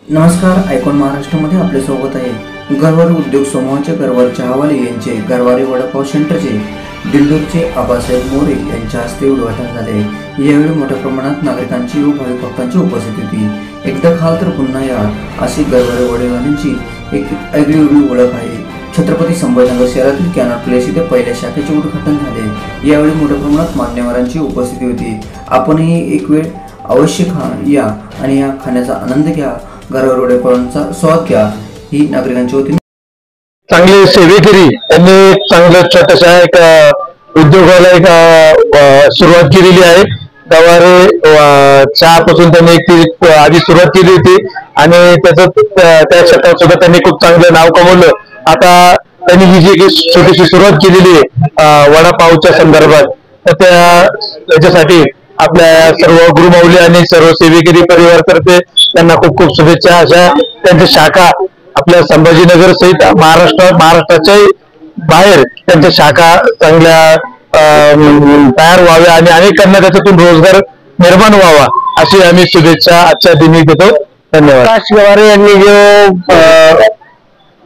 नमस्कार, आयकॉन महाराष्ट्रामध्ये आपले स्वागत आहे। गरवारे उद्योग समूहाचे गरवारे चहावाले यांचे गरवारे वडापाव सेंटरचे दिंडोरचे आबासाहेब मोरे यांच्या हस्ते उद्घाटन झाले। यावेळी मोठ्या प्रमाणात नागरिकांची व भाविक भक्तांची उपस्थिती होती। एकदा खाल तर पुन्हा या अशी गरवारे वडेवाल्यांची एक आगळीवेगळी ओळख आहे। छत्रपती संभाजीनगर शहरातील कॅनॉट प्लेस येथे पहिल्या शाखेचे उद्घाटन झाले। यावेळी मोठ्या प्रमाणात मान्यवरांची उपस्थिती होती। आपणही एक वेळ अवश्य या आणि या खाण्याचा आनंद घ्या। गरवारे वडेपावांचा स्वाद घ्या ही नागरिकांची वतीने चांगले सेवेकरी यांनी चांगलं छोट्याशा एक उद्योगाला एक सुरुवात केलेली आहे। गरवारे चहापासून त्यांनी एक आधी सुरुवात केली होती आणि त्या क्षेत्रात सुद्धा त्यांनी खूप चांगलं नाव कमवलं। आता त्यांनी ही जी छोटीशी सुरुवात केलेली आहे वडापावच्या संदर्भात, तर त्याच्यासाठी आपल्या सर्व गुरुमाऊली आणि सर्व सेवेकरी परिवारातर्फे त्यांना खूप खूप शुभेच्छा। अशा त्यांच्या शाखा आपल्या संभाजीनगर सहित महाराष्ट्राच्या बाहेर त्यांच्या शाखा चांगल्या तयार व्हाव्या आणि अनेकांना त्याच्यातून रोजगार निर्माण व्हावा अशी आम्ही शुभेच्छा आजच्या दिनी देतो। धन्यवाद। प्रकाश गवारे यांनी जो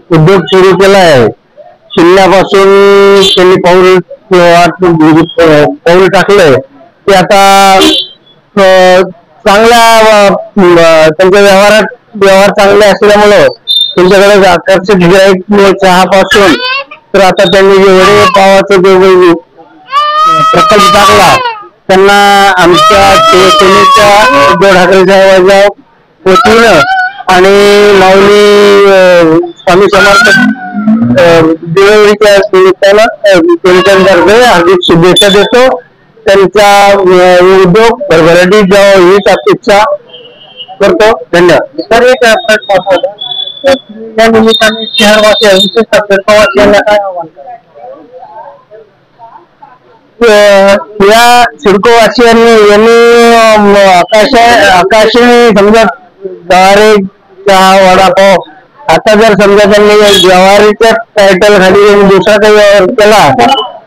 उद्योग सुरू केला आहे, शून्यापासून त्यांनी पाऊल टाकलंय ते आता चांगल्या त्यांच्या व्यवहार चांगले असल्यामुळं त्यांच्याकडे आकर्षक गिराईक चहापासून तर आता त्यांनी जे वडेपावाचा जो प्रकल्प टाकला त्यांना आमच्या शिवसेनेच्या उद्धव ठाकरेच्या वतीनं आणि माऊली स्वामी समर्थ दिवाळीच्या निमित्तानं त्यांच्यातर्फे हार्दिक शुभेच्छा देतो। त्यांचा उद्योग भरभराटी जावं हीच अपेक्षा करतो। धन्यवाद। तर एक या निमित्ताने शहरवासी विशेषतः पेडगाववासियांना काय आव्हान कराल? या सिडकोवासियांनी आकाशाने समजा गवारे चहा वडापाव आता जर समजा त्यांनी गवारीच्या टायटल खाली दुसरा काही व्यवहार केला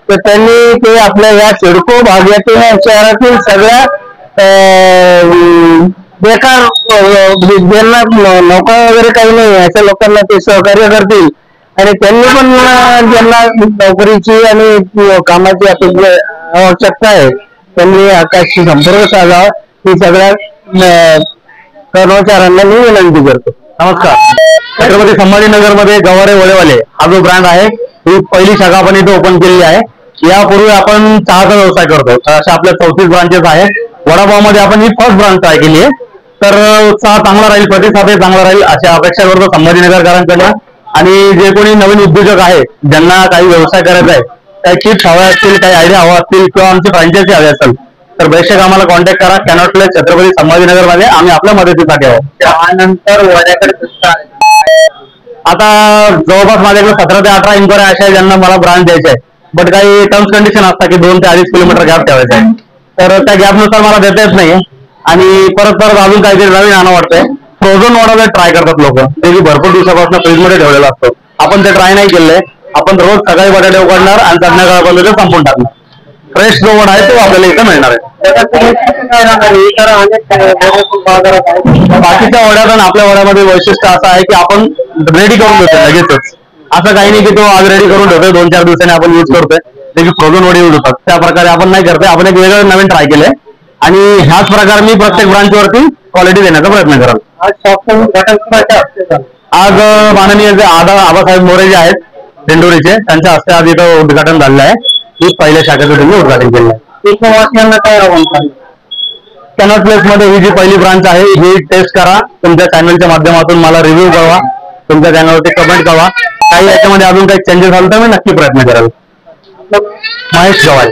तर त्यांनी ते आपल्या या सिडको भागातील शहरातील सगळ्या बेकार ज्यांना नोकऱ्या वगैरे काही नाही अशा लोकांना ते सहकार्य करतील आणि त्यांनी पण ज्यांना नोकरीची आणि कामाची आवश्यकता आहे त्यांनी आकाशशी संपर्क साधावा ही सगळ्या कर्मचाऱ्यांना मी विनंती करतो। नमस्कार। छत्रपती संभाजीनगर मध्ये गरवारे वडेवाले हा जो ब्रँड आहे ही पहिली शाखा आपण इथे ओपन केलेली आहे। यापूर्वी आपण चहाचा व्यवसाय करतो, अशा आपल्या 34 ब्रांचेस आहेत। वडापाव मध्ये आपण ही फर्स्ट ब्रांच ट्राय केली आहे, तर चहा चांगला राहील, प्रतिसाद चांगला राहील अशी अपेक्षा करतो संभाजीनगरकरांकडनं। आणि जे कोणी नवीन उद्योजक आहे ज्यांना काही व्यवसाय करायचा आहे, काही टिप्स हव्या असतील, काही आयडिया हवा असतील किंवा आमची फ्रँचायझी हवी असेल तर बेशक आम्हाला कॉन्टॅक्ट करा। कॅनॉट प्लेस छत्रपती संभाजीनगर मध्ये आम्ही आपल्या मदतीसाठी आहोत। त्यानंतर वड्याकडे आता जवळपास माझ्याकडे 17 ते 18 इन्क्वायरी अशा आहे ज्यांना मला ब्रांच द्यायची आहे, बट काही टर्म्स कंडिशन असतात की 2 ते 2.5 किलोमीटर गॅप ठेवायचा आहे, तर त्या गॅपनुसार मला देता येत नाही आणि परत अजून काहीतरी नवीन आणं वाटतंय। फ्रोझन वडा ट्राय करतात लोक, ते की भरपूर दिवसापासून फ्रीजमध्ये ठेवलेला असतो, आपण ते ट्राय नाही केलंय। आपण रोज सकाळी बटाटे उकडणार आणि संध्याकाळपर्यंत ते संपून टाकणार। फ्रेश जो वडा आहे तो आपल्याला इथं मिळणार आहे। बाकीच्या वड्यात आणि आपल्या वड्यामध्ये वैशिष्ट्य असं आहे की आपण रेडी करून देतो लगेचच, असं काही नाही की तो आज रेडी करून ठेवतोय 2-4 दिवसांनी आपण यूज करतोय, ते की फ्रोझन वडे यूज होतात त्या प्रकारे आपण नाही करतोय। आपण एक वेगळं नवीन ट्राय केलंय आणि ह्याच प्रकारे मी प्रत्येक ब्रांचवरती क्वालिटी देण्याचा प्रयत्न कराल। आज माननीय आबासाहेब मोरे जे आहेत दिंडोरीचे, त्यांच्या हस्ते आज इथं उद्घाटन झालेलं आहे। ही पहिल्या शाखेचं त्यांनी उद्घाटन केलं आहे। कॅनॉट प्लेस मध्ये ही जी पहिली ब्रांच आहे ही टेस्ट करा, तुमच्या चॅनलच्या माध्यमातून मला रिव्ह्यू कळवा, तुमच्या चॅनलवरती कमेंट कळवा, काही याच्यामध्ये अजून काही चेंजेस झाले तर मी नक्की प्रयत्न करेल। महेश गवारे।